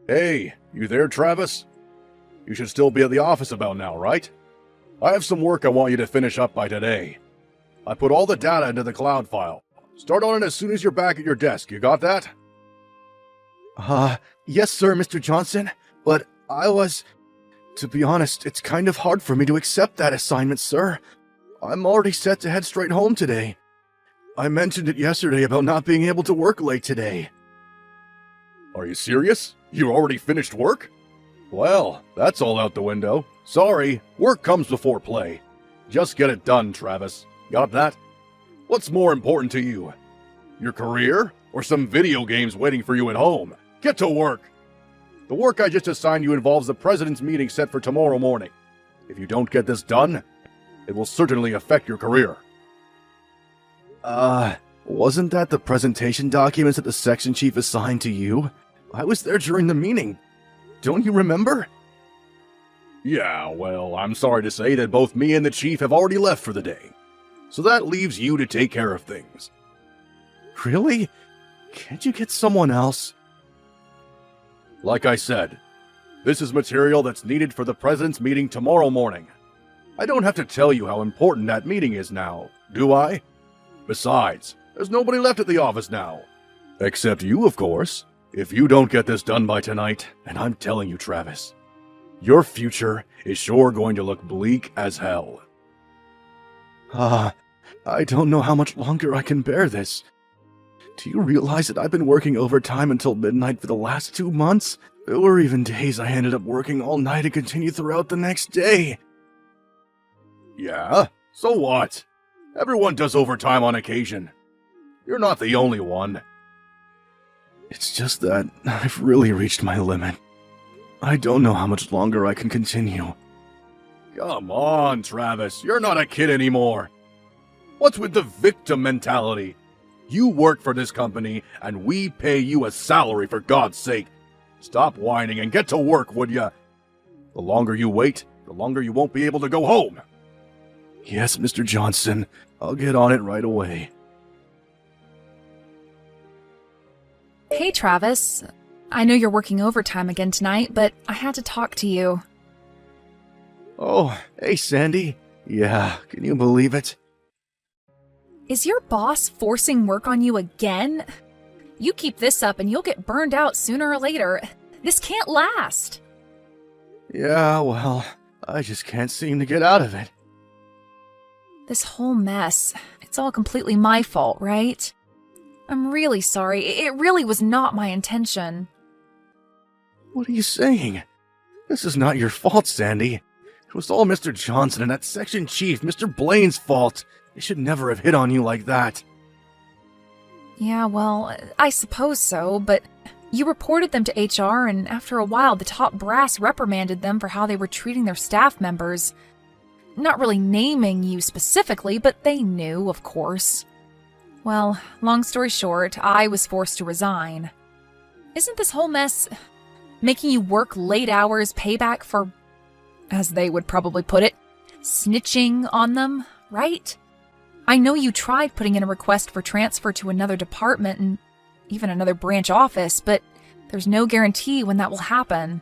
Hey, you there, Travis? You should still be at the office about now, right? I have some work I want you to finish up by today. I put all the data into the cloud file. Start on it as soon as you're back at your desk. You got that? Yes, sir, Mr. Johnson. But to be honest, it's kind of hard for me to accept that assignment, sir. I'm already set to head straight home today. I mentioned it yesterday about not being able to work late today. Are you serious? You already finished work? Well, that's all out the window. Sorry, work comes before play. Just get it done, Travis. Got that? What's more important to you? Your career? Or some video games waiting for you at home? Get to work! The work I just assigned you involves the President's meeting set for tomorrow morning. If you don't get this done, it will certainly affect your career. Wasn't that the presentation documents that the section chief assigned to you? I was there during the meeting. Don't you remember? Yeah, well, I'm sorry to say that both me and the chief have already left for the day. So that leaves you to take care of things. Really? Can't you get someone else? Like I said, this is material that's needed for the President's meeting tomorrow morning. I don't have to tell you how important that meeting is now, do I? Besides, there's nobody left at the office now. Except you, of course. If you don't get this done by tonight, and I'm telling you, Travis, your future is sure going to look bleak as hell. I don't know how much longer I can bear this. Do you realize that I've been working overtime until midnight for the last 2 months? There were even days I ended up working all night and continue throughout the next day. Yeah? So what? Everyone does overtime on occasion. You're not the only one. It's just that I've really reached my limit. I don't know how much longer I can continue. Come on, Travis. You're not a kid anymore. What's with the victim mentality? You work for this company, and we pay you a salary, for God's sake. Stop whining and get to work, would ya? The longer you wait, the longer you won't be able to go home. Yes, Mr. Johnson. I'll get on it right away. Hey, Travis. I know you're working overtime again tonight, but I had to talk to you. Oh, hey, Sandy. Yeah, can you believe it? Is your boss forcing work on you again? You keep this up and you'll get burned out sooner or later. This can't last. Yeah, well, I just can't seem to get out of it. This whole mess, it's all completely my fault, right? I'm really sorry. It really was not my intention. What are you saying? This is not your fault, Sandy. It was all Mr. Johnson and that section chief, Mr. Blaine's fault. They should never have hit on you like that. Yeah, well, I suppose so, but you reported them to HR, and after a while, the top brass reprimanded them for how they were treating their staff members. Not really naming you specifically, but they knew, of course. Well, long story short, I was forced to resign. Isn't this whole mess making you work late hours payback for, as they would probably put it, snitching on them, right? I know you tried putting in a request for transfer to another department and even another branch office, but there's no guarantee when that will happen.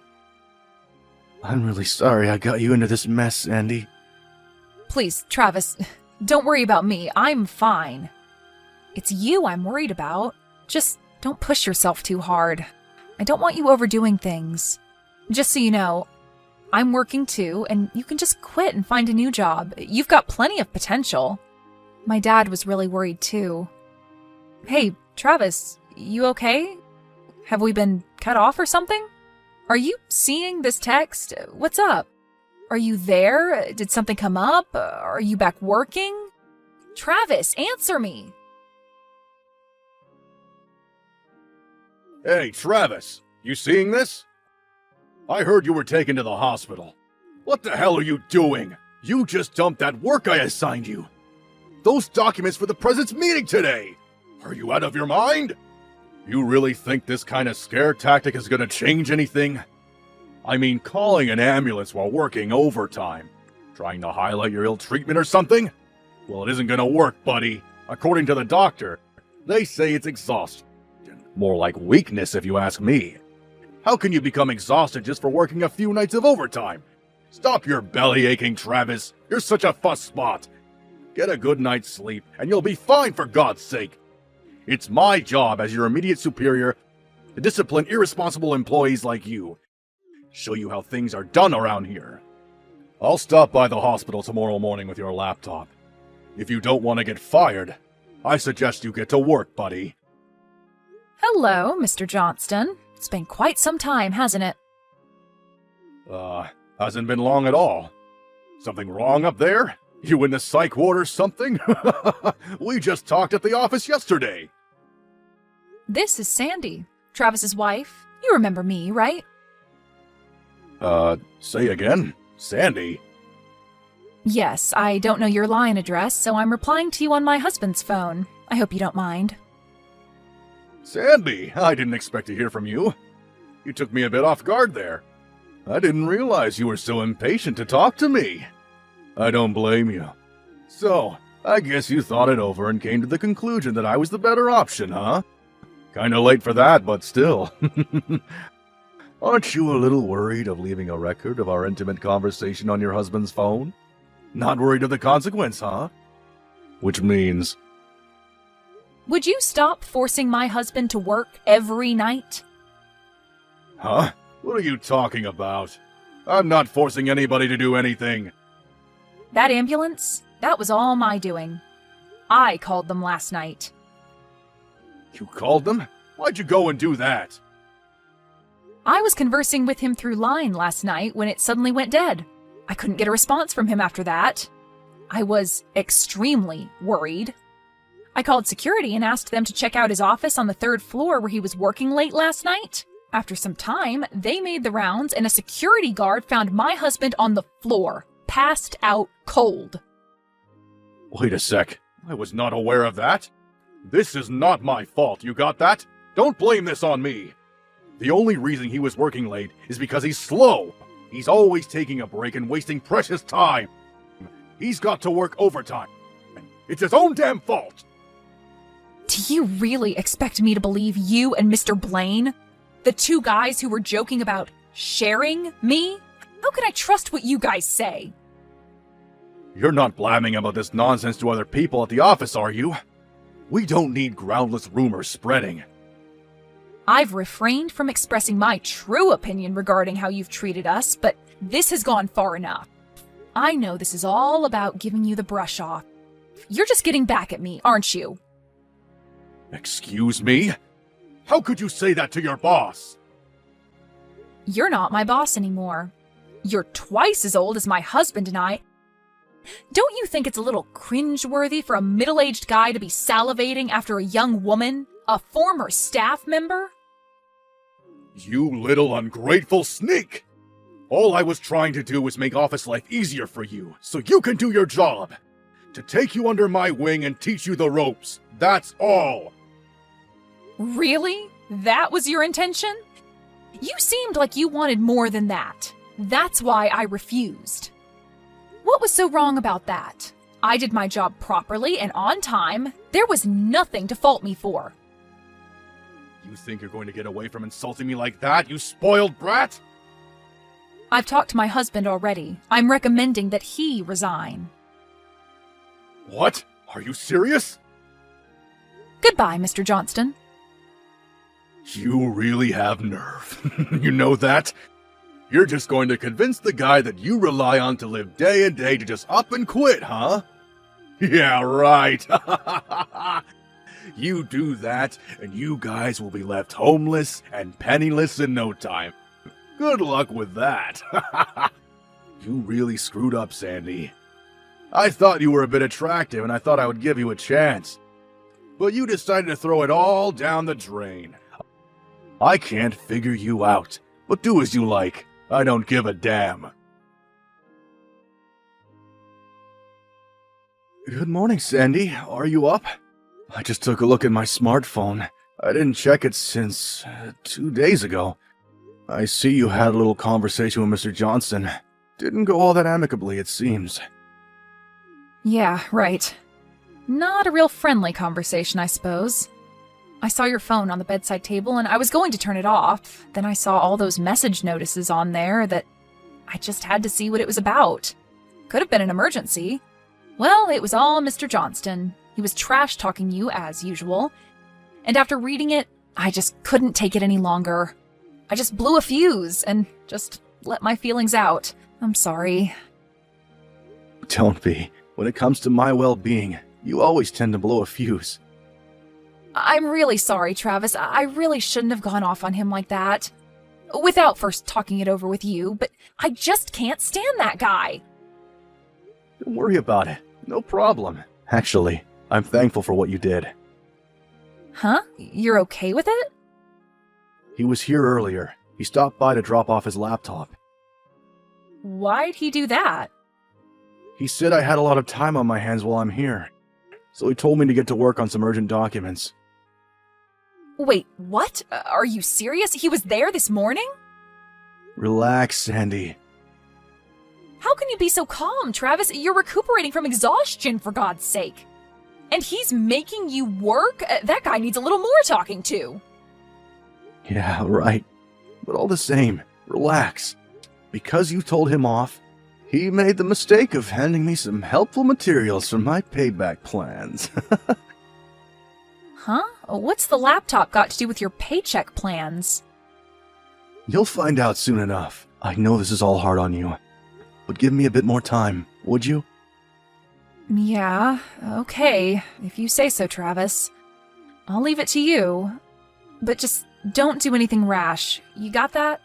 I'm really sorry I got you into this mess, Sandy. Please, Travis, don't worry about me. I'm fine. It's you I'm worried about. Just don't push yourself too hard. I don't want you overdoing things. Just so you know, I'm working too, and you can just quit and find a new job. You've got plenty of potential. My dad was really worried too. Hey, Travis, you okay? Have we been cut off or something? Are you seeing this text? What's up? Are you there? Did something come up? Are you back working? Travis, answer me! Hey, Travis, you seeing this? I heard you were taken to the hospital. What the hell are you doing? You just dumped that work I assigned you. Those documents for the President's meeting today. Are you out of your mind? You really think this kind of scare tactic is gonna change anything? I mean, calling an ambulance while working overtime. Trying to highlight your ill treatment or something? Well, it isn't gonna work, buddy. According to the doctor, they say it's exhaustion. More like weakness, if you ask me. How can you become exhausted just for working a few nights of overtime? Stop your belly aching, Travis. You're such a fuss spot. Get a good night's sleep, and you'll be fine, for God's sake. It's my job as your immediate superior to discipline irresponsible employees like you. Show you how things are done around here. I'll stop by the hospital tomorrow morning with your laptop. If you don't want to get fired, I suggest you get to work, buddy. Hello, Mr. Johnston. It's been quite some time, hasn't it? Hasn't been long at all. Something wrong up there? You in the psych ward or something? We just talked at the office yesterday. This is Sandy, Travis's wife. You remember me, right? Say again? Sandy? Yes, I don't know your line address, so I'm replying to you on my husband's phone. I hope you don't mind. Sandy, I didn't expect to hear from you. You took me a bit off guard there. I didn't realize you were so impatient to talk to me. I don't blame you. So, I guess you thought it over and came to the conclusion that I was the better option, huh? Kinda late for that, but still. Aren't you a little worried of leaving a record of our intimate conversation on your husband's phone? Not worried of the consequence, huh? Which means... Would you stop forcing my husband to work every night? Huh? What are you talking about? I'm not forcing anybody to do anything. That ambulance? That was all my doing. I called them last night. You called them? Why'd you go and do that? I was conversing with him through line last night when it suddenly went dead. I couldn't get a response from him after that. I was extremely worried. I called security and asked them to check out his office on the 3rd floor where he was working late last night. After some time, they made the rounds and a security guard found my husband on the floor, passed out cold. Wait a sec. I was not aware of that. This is not my fault, you got that? Don't blame this on me. The only reason he was working late is because he's slow. He's always taking a break and wasting precious time. He's got to work overtime. It's his own damn fault. Do you really expect me to believe you and Mr. Blaine? The two guys who were joking about sharing me? How can I trust what you guys say? You're not blabbing about this nonsense to other people at the office, are you? We don't need groundless rumors spreading. I've refrained from expressing my true opinion regarding how you've treated us, but this has gone far enough. I know this is all about giving you the brush off. You're just getting back at me, aren't you? Excuse me? How could you say that to your boss? You're not my boss anymore. You're twice as old as my husband and I. Don't you think it's a little cringeworthy for a middle-aged guy to be salivating after a young woman, a former staff member? You little ungrateful sneak! All I was trying to do was make office life easier for you, so you can do your job. To take you under my wing and teach you the ropes. That's all. Really? That was your intention? You seemed like you wanted more than that. That's why I refused. What was so wrong about that? I did my job properly and on time. There was nothing to fault me for. You think you're going to get away from insulting me like that, you spoiled brat? I've talked to my husband already. I'm recommending that he resign. What? Are you serious? Goodbye, Mr. Johnston. You really have nerve. You know that? You're just going to convince the guy that you rely on to live day and day to just up and quit, huh? Yeah, right. You do that, and you guys will be left homeless and penniless in no time. Good luck with that. You really screwed up, Sandy. I thought you were a bit attractive, and I thought I would give you a chance. But you decided to throw it all down the drain. I can't figure you out, but do as you like. I don't give a damn. Good morning, Sandy. Are you up? I just took a look at my smartphone. I didn't check it since 2 days ago. I see you had a little conversation with Mr. Johnston. Didn't go all that amicably, it seems. Yeah, right. Not a real friendly conversation, I suppose. I saw your phone on the bedside table and I was going to turn it off. Then I saw all those message notices on there that I just had to see what it was about. Could have been an emergency. Well, it was all Mr. Johnston. He was trash-talking you as usual. And after reading it, I just couldn't take it any longer. I just blew a fuse and just let my feelings out. I'm sorry. Don't be. When it comes to my well-being, you always tend to blow a fuse. I'm really sorry, Travis. I really shouldn't have gone off on him like that. Without first talking it over with you, but I just can't stand that guy. Don't worry about it. No problem. Actually, I'm thankful for what you did. Huh? You're okay with it? He was here earlier. He stopped by to drop off his laptop. Why'd he do that? He said I had a lot of time on my hands while I'm here, so he told me to get to work on some urgent documents. Wait, what? Are you serious? He was there this morning? Relax, Sandy. How can you be so calm, Travis? You're recuperating from exhaustion, for God's sake. And he's making you work? That guy needs a little more talking to. Yeah, right. But all the same, relax. Because you told him off, he made the mistake of handing me some helpful materials for my payback plans. Huh? What's the laptop got to do with your paycheck plans? You'll find out soon enough. I know this is all hard on you. But give me a bit more time, would you? Yeah, okay. If you say so, Travis. I'll leave it to you. But just don't do anything rash. You got that?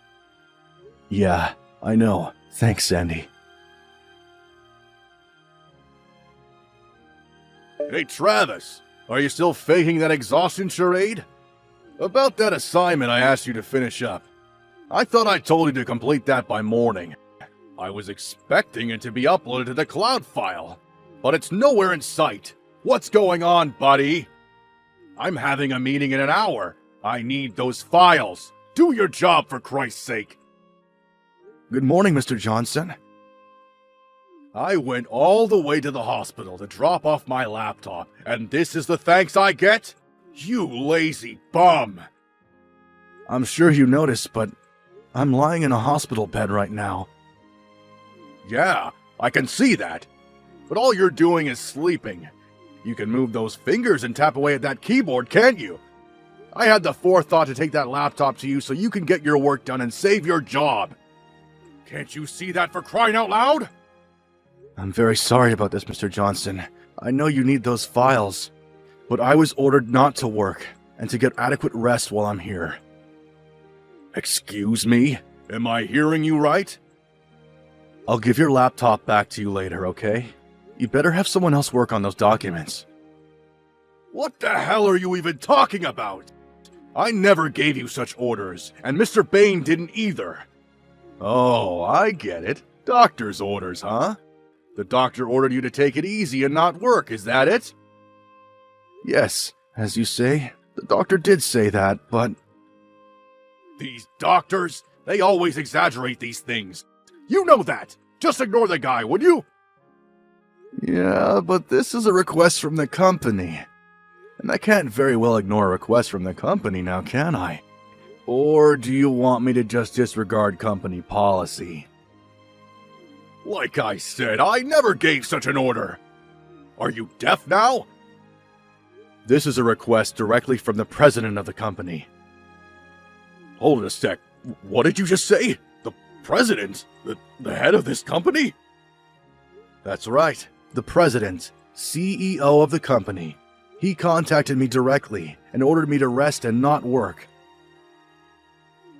Yeah, I know. Thanks, Sandy. Hey, Travis, are you still faking that exhaustion charade? About that assignment I asked you to finish up. I thought I told you to complete that by morning. I was expecting it to be uploaded to the cloud file, but it's nowhere in sight. What's going on, buddy? I'm having a meeting in an hour. I need those files. Do your job, for Christ's sake. Good morning, Mr. Johnson. I went all the way to the hospital to drop off my laptop, and this is the thanks I get? You lazy bum! I'm sure you noticed, but I'm lying in a hospital bed right now. Yeah, I can see that. But all you're doing is sleeping. You can move those fingers and tap away at that keyboard, can't you? I had the forethought to take that laptop to you so you can get your work done and save your job. Can't you see that, for crying out loud? I'm very sorry about this, Mr. Johnson. I know you need those files, but I was ordered not to work and to get adequate rest while I'm here. Excuse me? Am I hearing you right? I'll give your laptop back to you later, okay? You better have someone else work on those documents. What the hell are you even talking about? I never gave you such orders, and Mr. Bain didn't either. Oh, I get it. Doctor's orders, huh? The doctor ordered you to take it easy and not work, is that it? Yes, as you say, the doctor did say that, but... These doctors, they always exaggerate these things. You know that. Just ignore the guy, would you? Yeah, but this is a request from the company. And I can't very well ignore a request from the company now, can I? Or do you want me to just disregard company policy? Like I said, I never gave such an order. Are you deaf now? This is a request directly from the president of the company. Hold it a sec. What did you just say? The president? The head of this company? That's right. The president, CEO of the company. He contacted me directly and ordered me to rest and not work.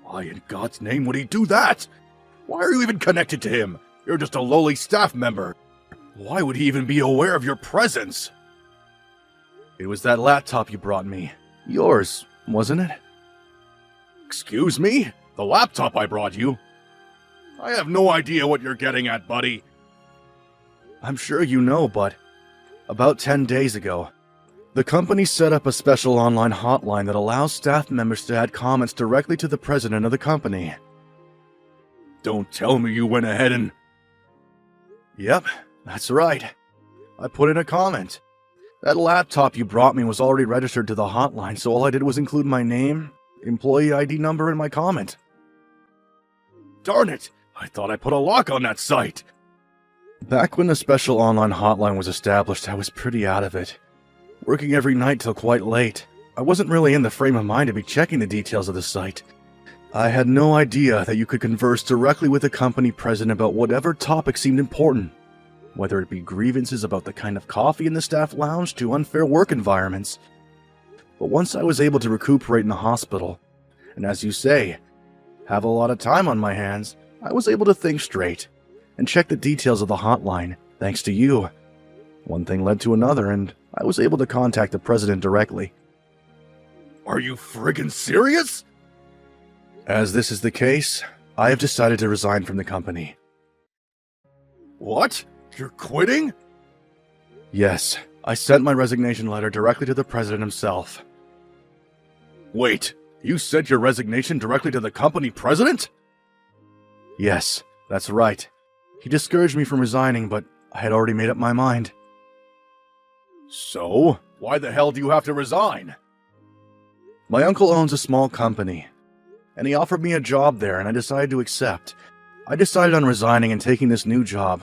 Why in God's name would he do that? Why are you even connected to him? You're just a lowly staff member. Why would he even be aware of your presence? It was that laptop you brought me. Yours, wasn't it? Excuse me? The laptop I brought you? I have no idea what you're getting at, buddy. I'm sure you know, but about 10 days ago, the company set up a special online hotline that allows staff members to add comments directly to the president of the company. Don't tell me you went ahead and... Yep, that's right. I put in a comment. That laptop you brought me was already registered to the hotline, so all I did was include my name, employee ID number, and my comment. Darn it! I thought I put a lock on that site! Back when the special online hotline was established, I was pretty out of it. Working every night till quite late, I wasn't really in the frame of mind to be checking the details of the site. I had no idea that you could converse directly with the company president about whatever topic seemed important, whether it be grievances about the kind of coffee in the staff lounge to unfair work environments. But once I was able to recuperate in the hospital, and as you say, have a lot of time on my hands, I was able to think straight and check the details of the hotline, thanks to you. One thing led to another, and I was able to contact the president directly. Are you friggin' serious? As this is the case, I have decided to resign from the company. What? You're quitting? Yes, I sent my resignation letter directly to the president himself. Wait, you sent your resignation directly to the company president? Yes, that's right. He discouraged me from resigning, but I had already made up my mind. So, why the hell do you have to resign? My uncle owns a small company, and he offered me a job there, and I decided to accept. I decided on resigning and taking this new job,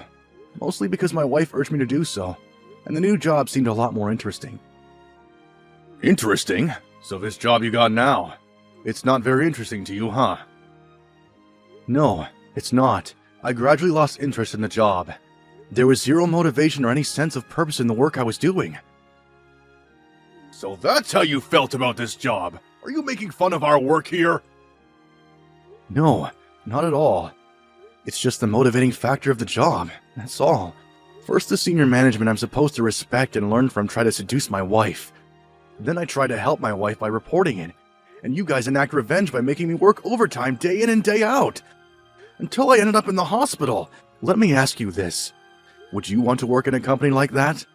mostly because my wife urged me to do so, and the new job seemed a lot more interesting. Interesting? So this job you got now, It's not very interesting to you, huh? No, it's not. I gradually lost interest in the job. There was zero motivation or any sense of purpose in the work I was doing. So that's how you felt about this job? Are you making fun of our work here? No, not at all. It's just the motivating factor of the job, that's all. First, the senior management I'm supposed to respect and learn from try to seduce my wife. Then I try to help my wife by reporting it, and you guys enact revenge by making me work overtime day in and day out. Until I ended up in the hospital. Let me ask you this. Would you want to work in a company like that?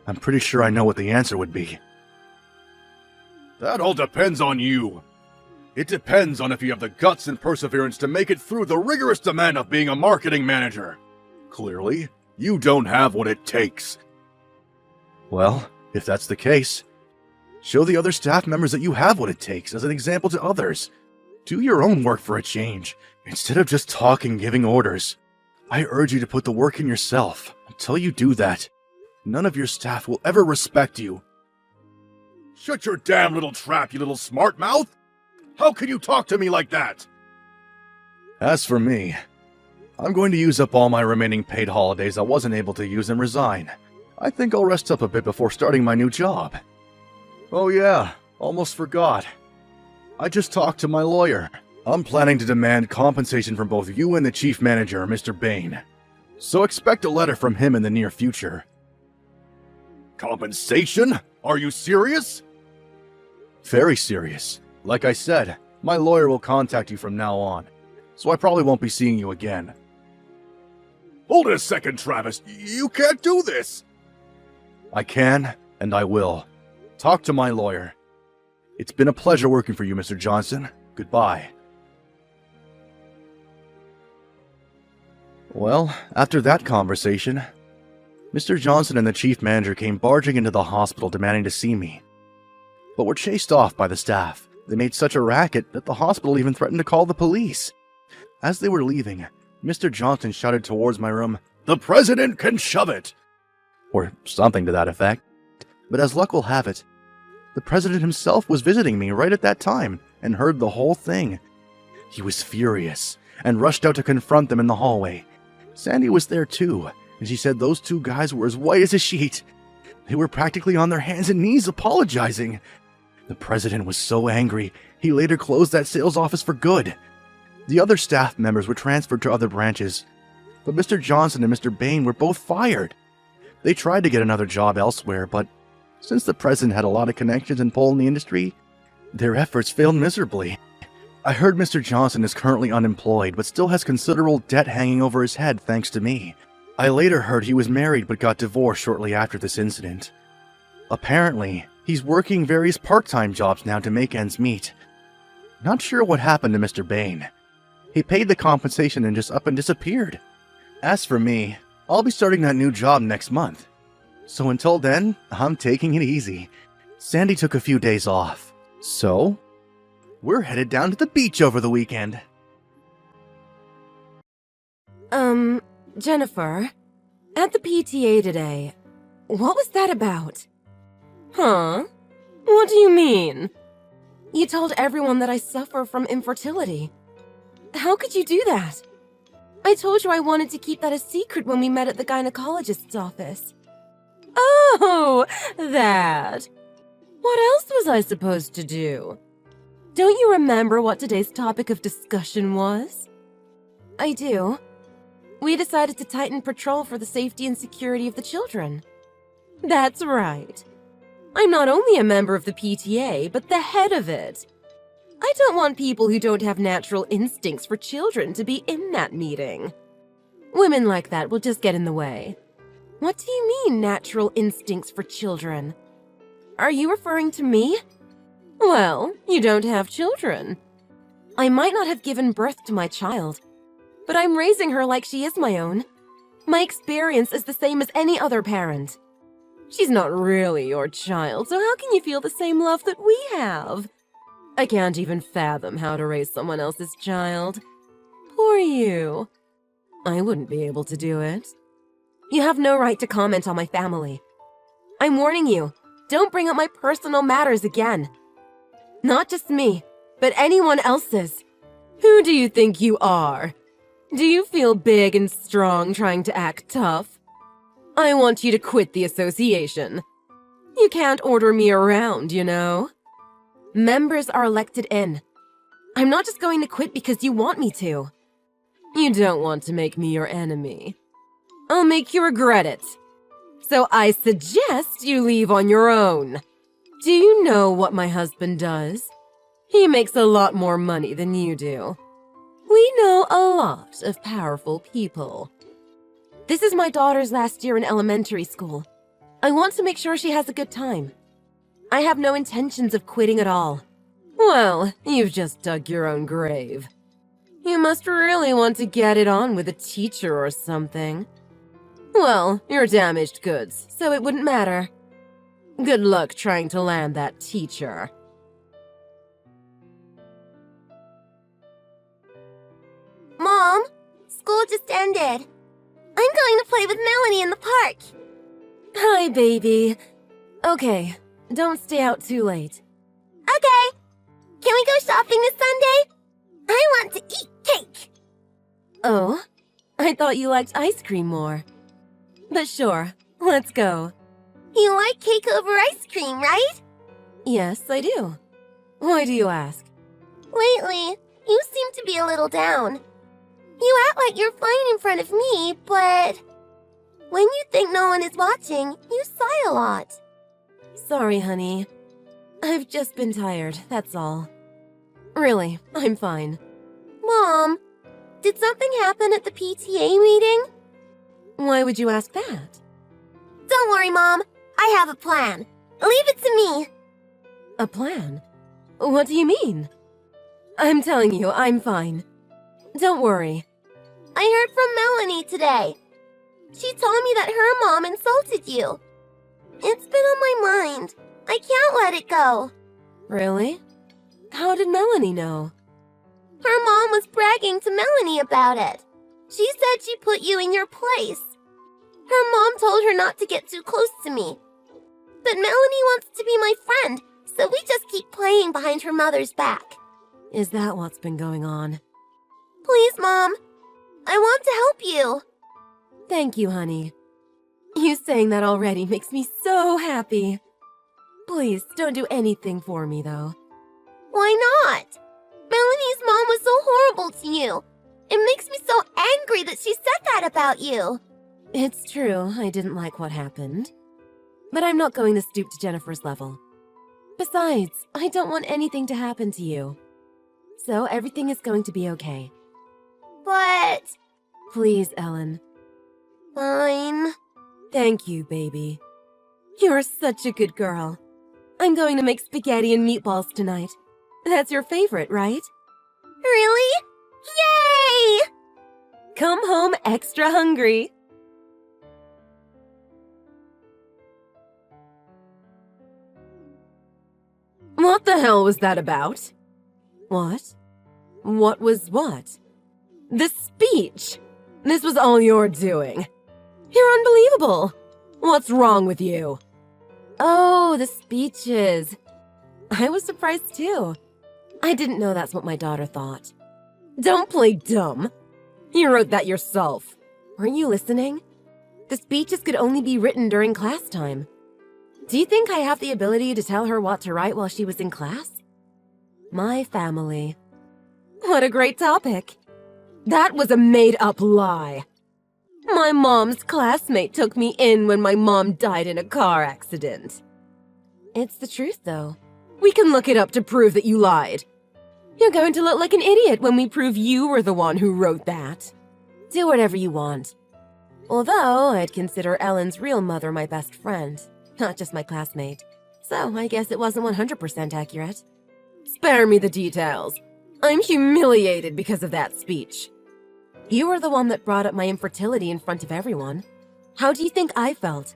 I'm pretty sure I know what the answer would be. That all depends on you. It depends on if you have the guts and perseverance to make it through the rigorous demand of being a marketing manager. Clearly, you don't have what it takes. Well, if that's the case, show the other staff members that you have what it takes as an example to others. Do your own work for a change, instead of just talking, giving orders. I urge you to put the work in yourself. Until you do that, none of your staff will ever respect you. Shut your damn little trap, you little smart mouth! How can you talk to me like that? As for me, I'm going to use up all my remaining paid holidays I wasn't able to use and resign. I think I'll rest up a bit before starting my new job. Oh yeah, almost forgot. I just talked to my lawyer. I'm planning to demand compensation from both you and the chief manager, Mr. Bain. So expect a letter from him in the near future. Compensation? Are you serious? Very serious. Like I said, my lawyer will contact you from now on, so I probably won't be seeing you again. Hold it a second, Travis. You can't do this! I can, and I will. Talk to my lawyer. It's been a pleasure working for you, Mr. Johnson. Goodbye. Well, after that conversation, Mr. Johnson and the chief manager came barging into the hospital demanding to see me, but were chased off by the staff. They made such a racket that the hospital even threatened to call the police. As they were leaving, Mr. Johnson shouted towards my room, "The president can shove it!" or something to that effect. But as luck will have it, the president himself was visiting me right at that time and heard the whole thing. He was furious and rushed out to confront them in the hallway. Sandy was there too, and she said those two guys were as white as a sheet. They were practically on their hands and knees apologizing. The president was so angry, he later closed that sales office for good. The other staff members were transferred to other branches, but Mr. Johnson and Mr. Bain were both fired. They tried to get another job elsewhere, but since the president had a lot of connections and pull in the industry, their efforts failed miserably. I heard Mr. Johnson is currently unemployed, but still has considerable debt hanging over his head thanks to me. I later heard he was married but got divorced shortly after this incident. Apparently, he's working various part-time jobs now to make ends meet. Not sure what happened to Mr. Bain. He paid the compensation and just up and disappeared. As for me, I'll be starting that new job next month. So until then, I'm taking it easy. Sandy took a few days off. So, we're headed down to the beach over the weekend. Jennifer, at the PTA today, what was that about? Huh? What do you mean? You told everyone that I suffer from infertility. How could you do that? I told you I wanted to keep that a secret when we met at the gynecologist's office. Oh, that. What else was I supposed to do? Don't you remember what today's topic of discussion was? I do. We decided to tighten patrol for the safety and security of the children. That's right. I'm not only a member of the PTA, but the head of it. I don't want people who don't have natural instincts for children to be in that meeting. Women like that will just get in the way. What do you mean, natural instincts for children? Are you referring to me? Well, you don't have children. I might not have given birth to my child, but I'm raising her like she is my own. My experience is the same as any other parent. She's not really your child, so how can you feel the same love that we have? I can't even fathom how to raise someone else's child. Poor you. I wouldn't be able to do it. You have no right to comment on my family. I'm warning you, don't bring up my personal matters again. Not just me, but anyone else's. Who do you think you are? Do you feel big and strong trying to act tough? I want you to quit the association. You can't order me around, you know? Members are elected in. I'm not just going to quit because you want me to. You don't want to make me your enemy. I'll make you regret it. So I suggest you leave on your own. Do you know what my husband does? He makes a lot more money than you do. We know a lot of powerful people. This is my daughter's last year in elementary school. I want to make sure she has a good time. I have no intentions of quitting at all. Well, you've just dug your own grave. You must really want to get it on with a teacher or something. Well, you're damaged goods, so it wouldn't matter. Good luck trying to land that teacher. Mom, school just ended. I'm going to play with Melanie in the park. Hi, baby. Okay, don't stay out too late. Okay. Can we go shopping this Sunday? I want to eat cake. Oh, I thought you liked ice cream more. But sure, let's go. You like cake over ice cream, right? Yes, I do. Why do you ask? Lately, you seem to be a little down. You act like you're fine in front of me, but when you think no one is watching, you sigh a lot. Sorry, honey. I've just been tired, that's all. Really, I'm fine. Mom, did something happen at the PTA meeting? Why would you ask that? Don't worry, Mom. I have a plan. Leave it to me. A plan? What do you mean? I'm telling you, I'm fine. Don't worry. I heard from Melanie today. She told me that her mom insulted you. It's been on my mind. I can't let it go. Really? How did Melanie know? Her mom was bragging to Melanie about it. She said she put you in your place. Her mom told her not to get too close to me. But Melanie wants to be my friend, so we just keep playing behind her mother's back. Is that what's been going on? Please, Mom. I want to help you. Thank you, honey. You saying that already makes me so happy. Please, don't do anything for me, though. Why not? Melanie's mom was so horrible to you. It makes me so angry that she said that about you. It's true, I didn't like what happened. But I'm not going to stoop to Jennifer's level. Besides, I don't want anything to happen to you. So everything is going to be okay. But... Please, Ellen. Fine. Thank you, baby. You're such a good girl. I'm going to make spaghetti and meatballs tonight. That's your favorite, right? Really? Yay! Come home extra hungry. hell was that about? What? What was what? The speech! This was all you're doing. You're unbelievable! What's wrong with you? Oh, the speeches. I was surprised too. I didn't know that's what my daughter thought. Don't play dumb. You wrote that yourself. Weren't you listening? The speeches could only be written during class time. Do you think I have the ability to tell her what to write while she was in class? My family. What a great topic. That was a made-up lie. My mom's classmate took me in when my mom died in a car accident. It's the truth, though. We can look it up to prove that you lied. You're going to look like an idiot when we prove you were the one who wrote that. Do whatever you want. Although, I'd consider Ellen's real mother my best friend, not just my classmate. So, I guess it wasn't 100% accurate. Spare me the details. I'm humiliated because of that speech. You were the one that brought up my infertility in front of everyone. How do you think I felt?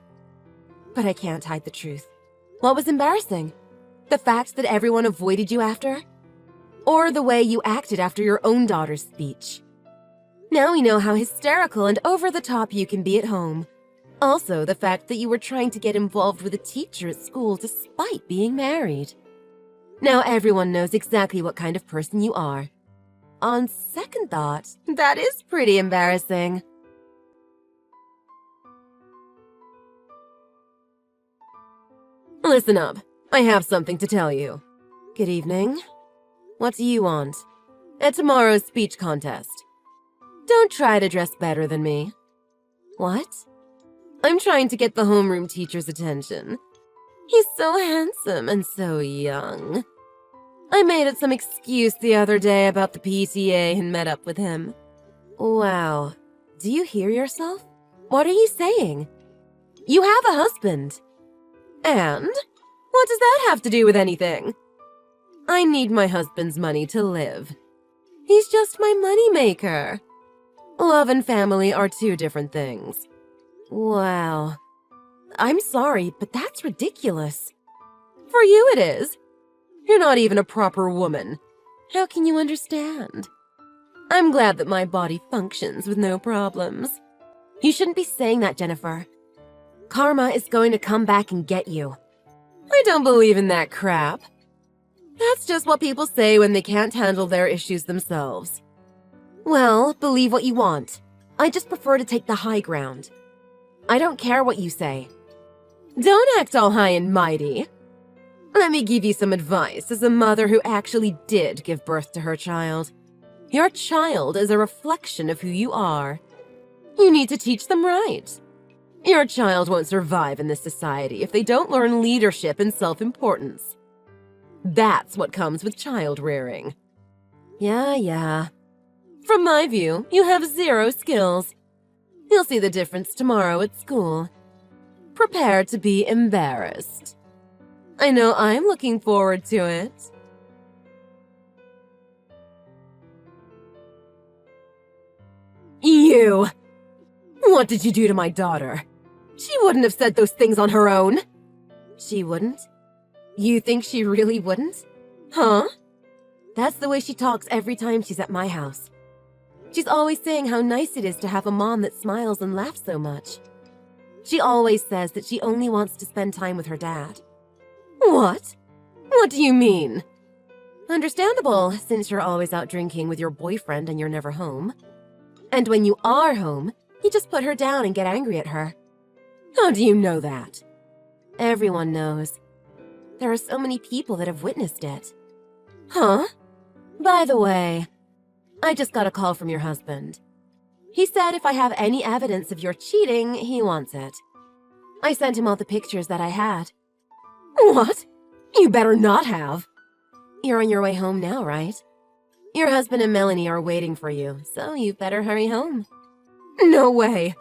But I can't hide the truth. What was embarrassing? The fact that everyone avoided you after? Or the way you acted after your own daughter's speech? Now we know how hysterical and over the top you can be at home. Also, the fact that you were trying to get involved with a teacher at school despite being married. Now everyone knows exactly what kind of person you are. On second thought, that is pretty embarrassing. Listen up. I have something to tell you. Good evening. What do you want? At tomorrow's speech contest. Don't try to dress better than me. What? I'm trying to get the homeroom teacher's attention. He's so handsome and so young. I made up some excuse the other day about the PTA and met up with him. Wow. Do you hear yourself? What are you saying? You have a husband. And? What does that have to do with anything? I need my husband's money to live. He's just my moneymaker. Love and family are two different things. Wow. I'm sorry, but that's ridiculous. For you it is. You're not even a proper woman. How can you understand? I'm glad that my body functions with no problems. You shouldn't be saying that, Jennifer. Karma is going to come back and get you. I don't believe in that crap. That's just what people say when they can't handle their issues themselves. Well, believe what you want. I just prefer to take the high ground. I don't care what you say. Don't act all high and mighty. Let me give you some advice as a mother who actually did give birth to her child. Your child is a reflection of who you are. You need to teach them right. Your child won't survive in this society if they don't learn leadership and self-importance. That's what comes with child rearing. Yeah. From my view, you have zero skills. You'll see the difference tomorrow at school. Prepare to be embarrassed. I know I'm looking forward to it. You! What did you do to my daughter? She wouldn't have said those things on her own. She wouldn't? You think she really wouldn't? Huh? That's the way she talks every time she's at my house. She's always saying how nice it is to have a mom that smiles and laughs so much. She always says that she only wants to spend time with her dad. What? What do you mean? Understandable, since you're always out drinking with your boyfriend and you're never home. And when you are home, you just put her down and get angry at her. How do you know that? Everyone knows. There are so many people that have witnessed it. Huh? By the way, I just got a call from your husband. He said if I have any evidence of your cheating, he wants it. I sent him all the pictures that I had. What? You better not have. You're on your way home now, right? Your husband and Melanie are waiting for you, so you better hurry home. No way.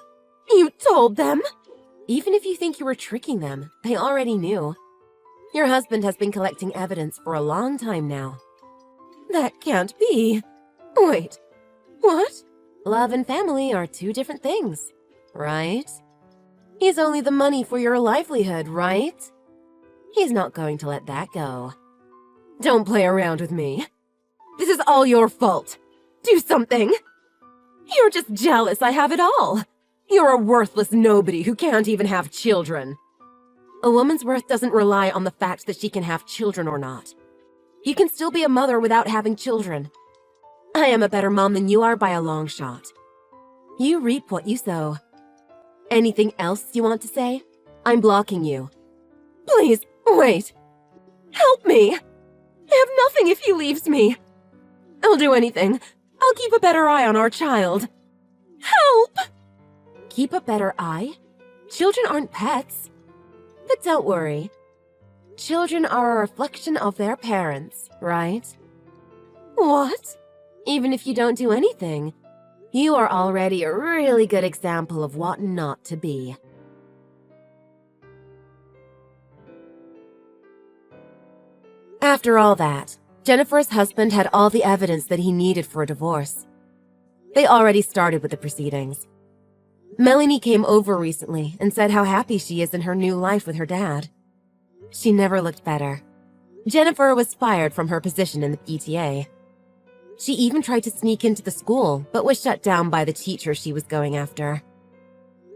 You told them? Even if you think you were tricking them, they already knew. Your husband has been collecting evidence for a long time now. That can't be. Wait, what? Love and family are two different things, right? He's only the money for your livelihood, right? He's not going to let that go. Don't play around with me. This is all your fault. Do something. You're just jealous I have it all. You're a worthless nobody who can't even have children. A woman's worth doesn't rely on the fact that she can have children or not. You can still be a mother without having children. I am a better mom than you are by a long shot. You reap what you sow. Anything else you want to say? I'm blocking you. Please, wait. Help me. I have nothing if he leaves me. I'll do anything. I'll keep a better eye on our child. Help! Keep a better eye? Children aren't pets. But don't worry. Children are a reflection of their parents, right? What? Even if you don't do anything, you are already a really good example of what not to be. After all that, Jennifer's husband had all the evidence that he needed for a divorce. They already started with the proceedings. Melanie came over recently and said how happy she is in her new life with her dad. She never looked better. Jennifer was fired from her position in the PTA. She even tried to sneak into the school, but was shut down by the teacher she was going after.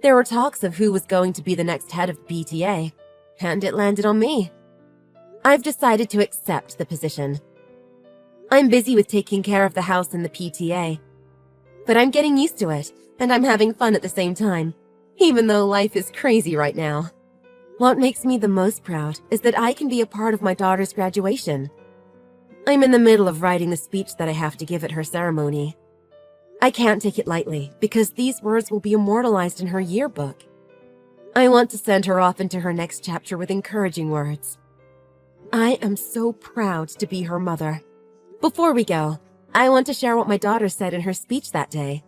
There were talks of who was going to be the next head of the PTA, and it landed on me. I've decided to accept the position. I'm busy with taking care of the house and the PTA, but I'm getting used to it, and I'm having fun at the same time, even though life is crazy right now. What makes me the most proud is that I can be a part of my daughter's graduation. I'm in the middle of writing the speech that I have to give at her ceremony. I can't take it lightly because these words will be immortalized in her yearbook. I want to send her off into her next chapter with encouraging words. I am so proud to be her mother. Before we go, I want to share what my daughter said in her speech that day.